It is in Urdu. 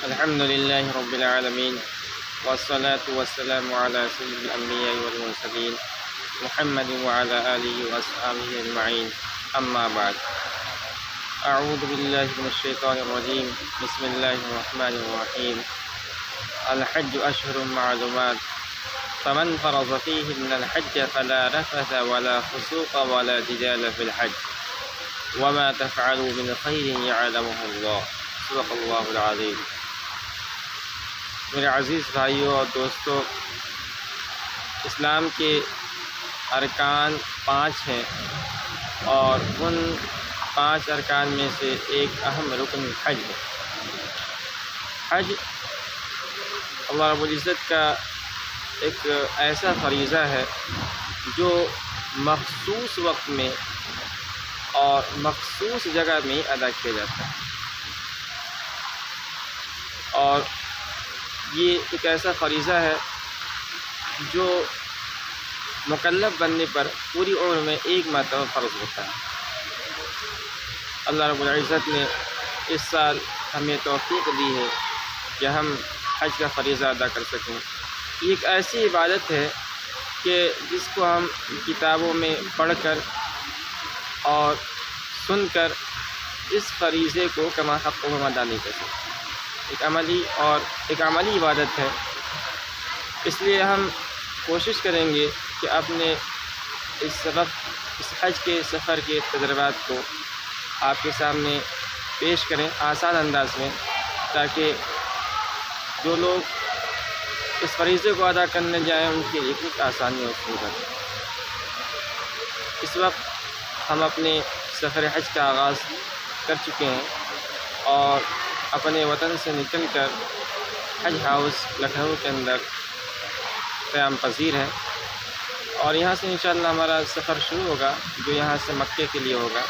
الحمد لله رب العالمين والصلاة والسلام على سيد الأنبياء والمرسلين محمد وعلى آله وأصحابه أجمعين أما بعد أعوذ بالله من الشيطان الرجيم بسم الله الرحمن الرحيم الحج أشهر معلومات فمن فرض فيهن الحج فلا رفث ولا فسوق ولا جدال في الحج وما تفعلوا من خير يعلمه الله صدق اللہ العظیم۔ میرے عزیز بھائیوں اور دوستوں، اسلام کے ارکان 5 ہیں اور ان 5 ارکان میں سے ایک اہم رکن حج ہے۔ حج اللہ رب العزت کا ایک ایسا فریضہ ہے جو مخصوص وقت میں اور مخصوص جگہ میں ادا کیا جاتا ہے، اور یہ ایک ایسا فریضہ ہے جو مکلف بننے پر پوری عمر میں ایک مرتبہ فرض ہوتا ہے۔ اللہ رب العزت نے اس سال ہمیں توفیق دی ہے کہ ہم حج کا فریضہ ادا کر سکیں۔ یہ ایک ایسی عبادت ہے کہ جس کو ہم کتابوں میں پڑھ کر اور سن کر اس فریضے کو کما حق و ادا نہیں کر سکتے۔ ایک عملی عبادت ہے، اس لیے ہم کوشش کریں گے کہ اپنے اس حج کے سفر کے تجربات کو آپ کے سامنے پیش کریں آسان انداز میں، تاکہ جو لوگ اس فریضے کو ادا کرنے جائیں ان کے لیے کچھ آسانی ہو سکے۔ اس وقت ہم اپنے سفر حج کا آغاز کر چکے ہیں اور اپنے وطن سے نکل کر حج ہاؤس لکھنؤ کے اندر قیام پذیر ہیں، اور یہاں سے انشاءاللہ ہمارا سفر شروع ہوگا جو یہاں سے مکے کے لیے ہوگا۔